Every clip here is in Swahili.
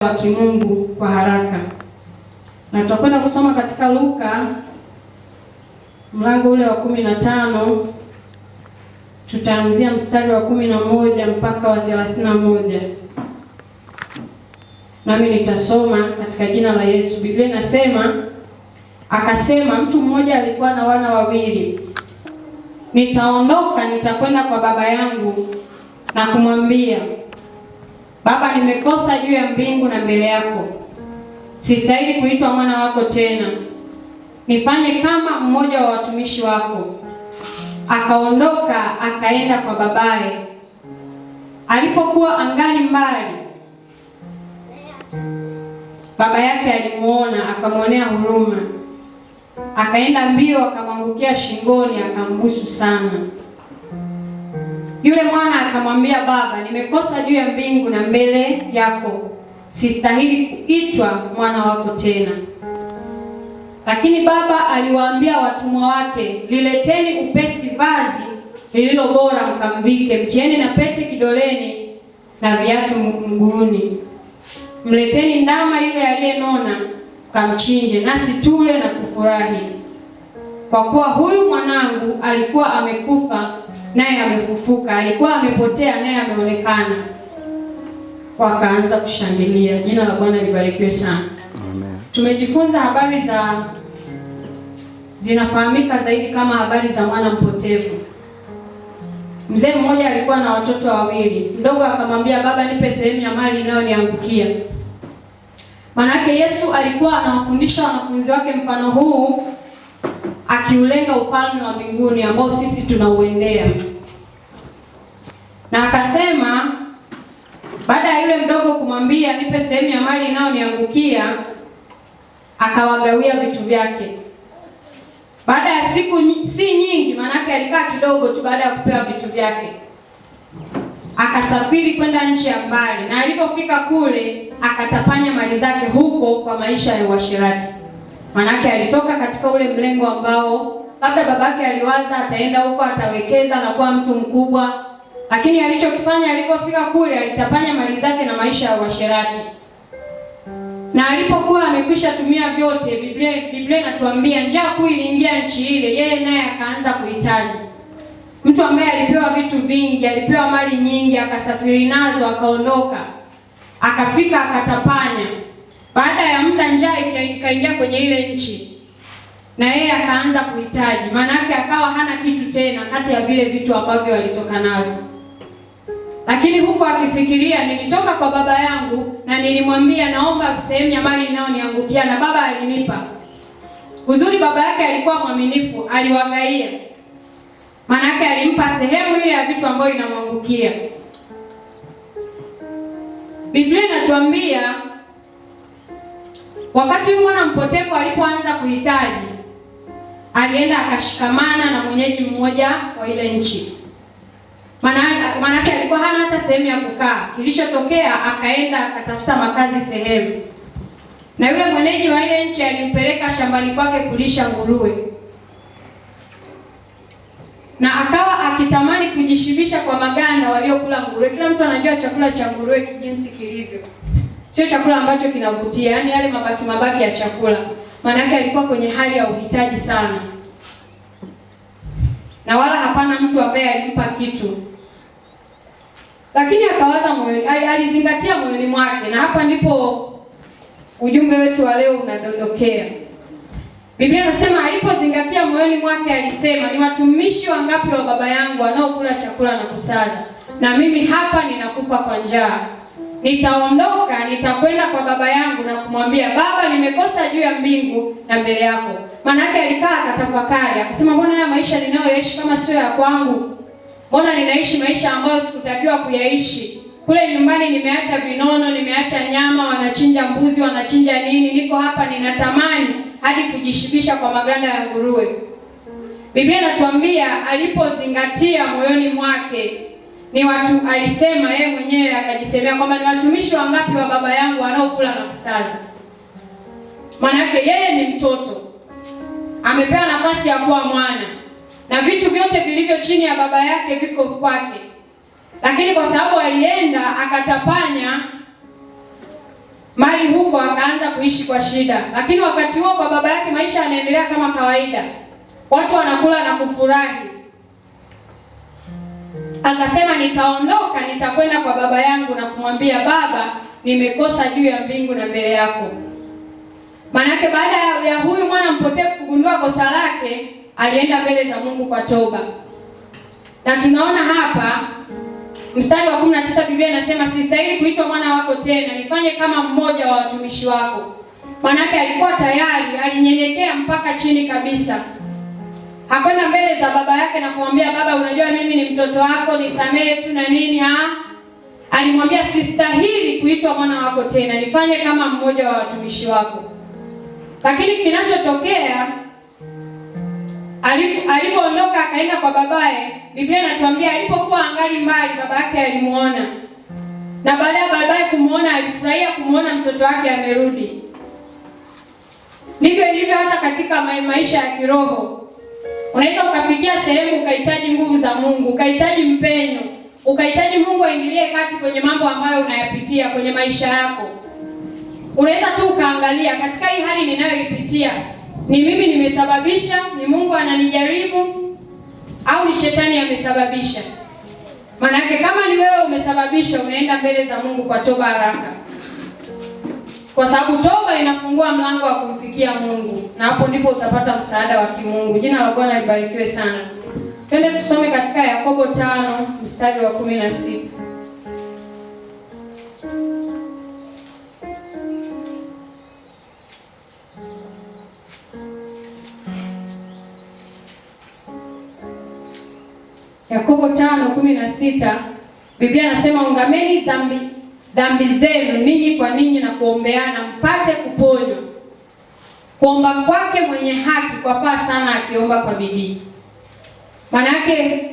wa kimungu kwa haraka. Na tutakwenda kusoma katika Luka mlango ule wa 15, tutaanzia mstari wa 11 mpaka wa 31. Nami nitasoma katika jina la Yesu. Biblia inasema, akasema, mtu mmoja alikuwa na wana wawili. Nitaondoka, nitakwenda kwa baba yangu na kumwambia, Baba, nimekosa juu ya mbingu na mbele yako. Sistahili kuitwa mwana wako tena. Nifanye kama mmoja wa watumishi wako. Akaondoka akaenda kwa babaye. Alipokuwa angali mbali, baba yake alimuona, akamwonea huruma. Akaenda mbio, akamwangukia shingoni, akambusu sana. Yule mwana akamwambia, Baba, nimekosa juu ya mbingu na mbele yako. Sistahili kuitwa mwana wako tena. Lakini baba aliwaambia watumwa wake, lileteni upesi vazi lililo bora, mkamvike, mtieni na pete kidoleni na viatu mguuni. Mleteni ndama yule aliyenona, mkamchinje, nasi tule na kufurahi. Kwa kuwa huyu mwanangu alikuwa amekufa, naye amefufuka; alikuwa amepotea, naye ameonekana. Wakaanza kushangilia. Jina la Bwana libarikiwe sana. Amen. Tumejifunza habari zinafahamika zaidi kama habari za mwana mpotevu. Mzee mmoja alikuwa na watoto wawili. Mdogo akamwambia, Baba, nipe sehemu ya mali inayoniangukia. Manake Yesu alikuwa anawafundisha wanafunzi wake mfano huu akiulenga ufalme wa mbinguni ambao sisi tunauendea. Na akasema, baada ya yule mdogo kumwambia nipe sehemu ya mali inayoniangukia, akawagawia vitu vyake. Baada ya siku si nyingi, manake alikaa kidogo tu baada ya kupewa vitu vyake, akasafiri kwenda nchi ya mbali, na alipofika kule akatapanya mali zake huko kwa maisha ya uasherati. Manake alitoka katika ule mlengo ambao labda babake aliwaza ataenda huko atawekeza na kuwa mtu mkubwa, lakini alichokifanya alipofika kule alitapanya mali zake na maisha ya uasherati. Na alipokuwa amekwisha tumia vyote, Biblia inatuambia njaa kuu iliingia nchi ile, yeye naye akaanza kuhitaji. Mtu ambaye alipewa vitu vingi, alipewa mali nyingi, akasafiri nazo, akaondoka, akafika akatapanya. Baada ya muda njaa ikaingia kwenye ile nchi, na yeye akaanza kuhitaji. Maana yake akawa hana kitu tena kati ya vile vitu ambavyo alitoka navyo. Lakini huko akifikiria, nilitoka kwa baba yangu na nilimwambia naomba sehemu ya mali inayoniangukia, na baba alinipa. Uzuri baba yake alikuwa mwaminifu, aliwagaia. Maana yake alimpa sehemu ile ya vitu ambayo inamwangukia. Biblia inatuambia wakati huyu mwana mpotevu alipoanza kuhitaji, alienda akashikamana na mwenyeji mmoja wa ile nchi. Maanake alikuwa hana hata sehemu ya kukaa. Kilichotokea, akaenda akatafuta makazi sehemu, na yule mwenyeji wa ile nchi alimpeleka shambani kwake kulisha nguruwe, na akawa akitamani kujishibisha kwa maganda waliokula nguruwe. Kila mtu anajua chakula cha nguruwe jinsi kilivyo, sio chakula ambacho kinavutia, yaani yale mabaki ya chakula. Maanake alikuwa kwenye hali ya uhitaji sana, na wala hapana mtu ambaye alimpa kitu. Lakini akawaza moyoni, alizingatia moyoni mwake, na hapa ndipo ujumbe wetu wa leo unadondokea. Biblia inasema alipozingatia moyoni mwake alisema, ni watumishi wangapi wa baba yangu wanaokula chakula na kusaza, na mimi hapa ninakufa kwa njaa. Nitaondoka, nitakwenda kwa baba yangu na kumwambia, Baba, nimekosa juu ya mbingu na mbele yako. Manake alikaa akatafakari, akasema, mbona haya maisha ninayoishi kama sio ya kwangu? Mbona ninaishi maisha ambayo sikutakiwa kuyaishi? Kule nyumbani nimeacha vinono, nimeacha nyama, wanachinja mbuzi, wanachinja nini. Niko hapa ninatamani hadi kujishibisha kwa maganda ya nguruwe. Biblia inatuambia alipozingatia moyoni mwake, alisema yeye mwenyewe, akajisemea kwamba ni watumishi wangapi wa baba yangu wanaokula na kusaza. Maana yake yeye ni mtoto, amepewa nafasi ya kuwa mwana, na vitu vyote vilivyo chini ya baba yake viko kwake. Lakini kwa sababu alienda akatapanya mali huko, akaanza kuishi kwa shida. Lakini wakati huo kwa baba yake maisha yanaendelea kama kawaida, watu wanakula na kufurahi. Akasema, nitaondoka, nitakwenda kwa baba yangu na kumwambia, baba, nimekosa juu ya mbingu na mbele yako. Maanake baada ya huyu mwana mpotevu kugundua kosa lake, alienda mbele za Mungu kwa toba. Na tunaona hapa mstari wa 19 Biblia inasema, sistahili kuitwa mwana wako tena, nifanye kama mmoja wa watumishi wako. Maanake alikuwa tayari, alinyenyekea mpaka chini kabisa. Hakwenda mbele za baba yake na kumwambia, baba, unajua mimi ni mtoto wako, nisamehe tu na nini. Alimwambia, sistahili kuitwa mwana wako tena, nifanye kama mmoja wa watumishi wako. Lakini kinachotokea, alipoondoka akaenda kwa babaye, Biblia inatuambia alipokuwa angali mbali, baba yake alimuona, na baada ya babaye kumuona, alifurahia kumuona mtoto wake amerudi. Ndivyo ilivyo hata katika maisha ya kiroho. Unaweza ukafikia sehemu ukahitaji nguvu za Mungu, ukahitaji mpenyo, ukahitaji Mungu aingilie kati kwenye mambo ambayo unayapitia kwenye maisha yako. Unaweza tu ukaangalia, katika hii hali ninayoipitia, ni mimi nimesababisha, ni Mungu ananijaribu, au ni shetani amesababisha? Maanake kama ni wewe umesababisha, unaenda mbele za Mungu kwa toba haraka, kwa sababu toba inafungua mlango wa kumfikia Mungu, na hapo ndipo utapata msaada wa kimungu. Jina la Bwana libarikiwe sana. Twende tusome katika Yakobo 5 mstari wa 16. Yakobo 5:16 Biblia inasema, ungameni dhambi zenu ninyi kwa ninyi na kuombeana mpate kuponywa. Kuomba kwake mwenye haki kwafaa sana akiomba kwa bidii. Maana yake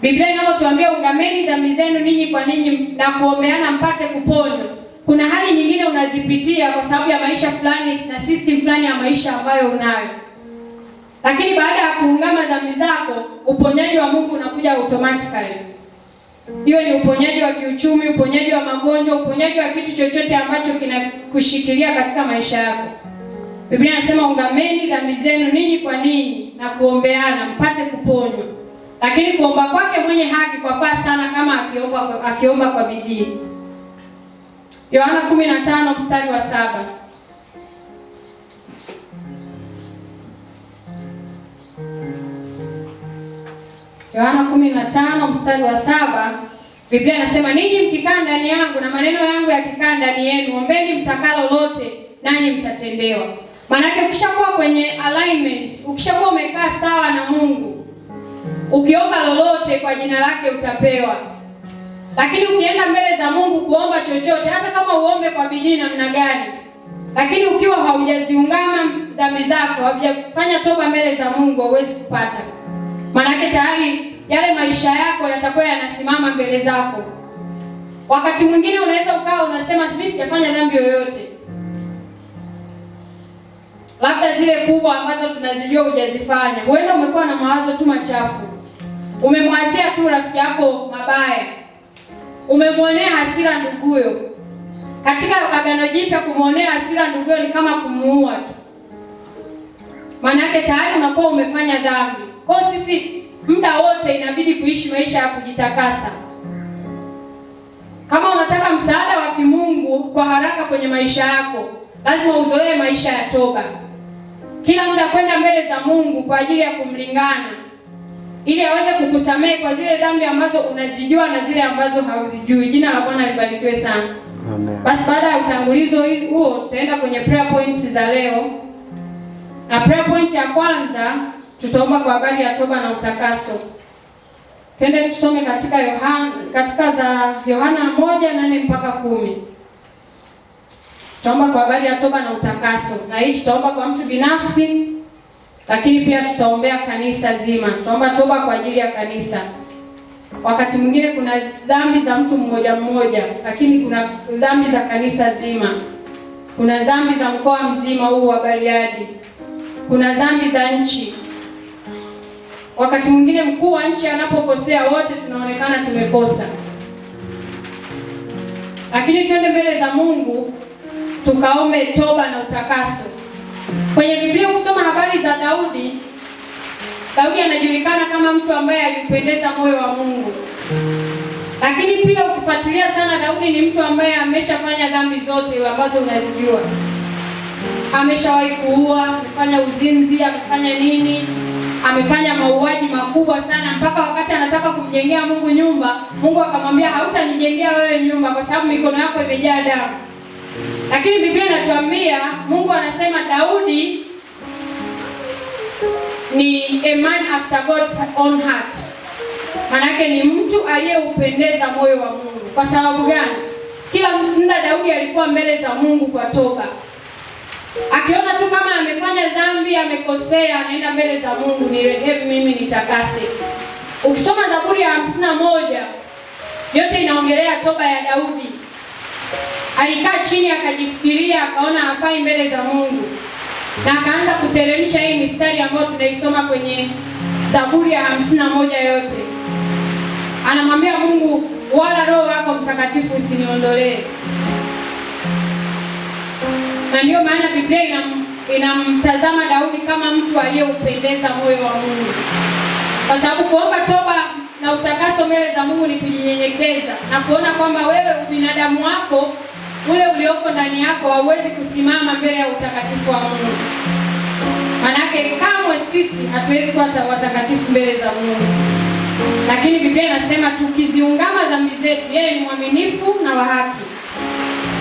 Biblia inapotuambia ungameni dhambi zenu ninyi kwa ninyi na kuombeana mpate kuponywa, kuna hali nyingine unazipitia kwa sababu ya maisha fulani na system fulani ya maisha ambayo unayo. Lakini baada ya kuungama dhambi zako, uponyaji wa Mungu unakuja automatically. Hiyo ni uponyaji wa kiuchumi, uponyaji wa magonjwa, uponyaji wa kitu chochote ambacho kinakushikilia katika maisha yako. Biblia inasema ungameni dhambi zenu ninyi kwa ninyi na kuombeana mpate kuponywa. Lakini kuomba kwake mwenye haki kwafaa sana kama akiomba kwa bidii. Yohana 15 mstari wa 7. Yohana 15 mstari wa 7, Biblia inasema, ninyi mkikaa ndani yangu na maneno yangu yakikaa ndani yenu, ombeni mtakalo lote nanyi mtatendewa. Maanake ukishakuwa kwenye alignment, ukishakuwa umekaa sawa na Mungu, ukiomba lolote kwa jina lake utapewa. Lakini ukienda mbele za Mungu kuomba chochote, hata kama uombe kwa bidii namna gani, lakini ukiwa haujaziungama dhambi zako, haujafanya toba mbele za Mungu, hauwezi kupata. Maanake tayari yale maisha yako yatakuwa yanasimama mbele zako. Wakati mwingine unaweza ukawa unasema, mimi sijafanya dhambi yoyote. Labda zile kubwa ambazo tunazijua hujazifanya. Huenda umekuwa na mawazo tu machafu. Umemwazia tu rafiki yako mabaya. Umemwonea hasira nduguyo. Katika Agano Jipya kumwonea hasira nduguyo ni kama kumuua tu. Maanake tayari unakuwa umefanya dhambi. Kwa sisi muda wote inabidi kuishi maisha ya kujitakasa. Kama unataka msaada wa kimungu kwa haraka kwenye maisha yako, lazima uzoee maisha ya toba. Kila muda kwenda mbele za Mungu kwa ajili ya kumlingana, ili aweze kukusamehe kwa zile dhambi ambazo unazijua na zile ambazo hauzijui. Jina la Bwana libarikiwe sana. Amen. Basi baada ya utangulizo huo, tutaenda kwenye prayer points za leo. Na prayer point ya kwanza tutaomba kwa habari ya toba na utakaso. Twende tusome katika Yohana 1:8 mpaka 10. Tutaomba kwa habari ya toba na utakaso. Na hii tutaomba kwa mtu binafsi, lakini pia tutaombea kanisa zima. Tutaomba toba kwa ajili ya kanisa. Wakati mwingine kuna dhambi za mtu mmoja mmoja, lakini kuna dhambi za kanisa zima. Kuna dhambi za mkoa mzima huu wa Bariadi. Kuna dhambi za nchi. Wakati mwingine mkuu wa nchi anapokosea, wote tunaonekana tumekosa. Lakini twende mbele za Mungu tukaombe toba na utakaso. Kwenye Biblia ukisoma habari za Daudi, Daudi anajulikana kama mtu ambaye aliupendeza moyo wa Mungu. Lakini pia ukifuatilia sana, Daudi ni mtu ambaye ameshafanya dhambi zote ambazo unazijua. Ameshawahi kuua, amefanya uzinzi, amefanya nini? Amefanya mauaji makubwa sana, mpaka wakati anataka kumjengea Mungu nyumba, Mungu akamwambia hautanijengea wewe nyumba kwa sababu mikono yako imejaa damu. Lakini Biblia inatuambia, Mungu anasema Daudi ni a man after God's own heart. Manake ni mtu aliyeupendeza moyo wa Mungu. Kwa sababu gani? Kila muda Daudi alikuwa mbele za Mungu kwa toba. Akiona tu kama amefanya dhambi, amekosea, anaenda mbele za Mungu, nirehemu mimi, nitakase. Ukisoma Zaburi ya 51, yote inaongelea toba ya Daudi. Alikaa chini akajifikiria, akaona hafai mbele za Mungu, na akaanza kuteremsha hii mistari ambayo tunaisoma kwenye Zaburi ya 51 yote. Anamwambia Mungu, wala Roho wako Mtakatifu usiniondolee. Na ndio maana Biblia inamtazama Daudi kama mtu aliyeupendeza moyo wa Mungu. Kwa sababu kuomba toba na utakaso mbele za Mungu ni kujinyenyekeza na kuona kwamba wewe ubinadamu wako ule ulioko ndani yako hauwezi kusimama mbele ya utakatifu wa Mungu. Manake kamwe sisi hatuwezi kuwa watakatifu mbele za Mungu. Lakini Biblia inasema tukiziungama dhambi zetu, yeye ni mwaminifu na wa haki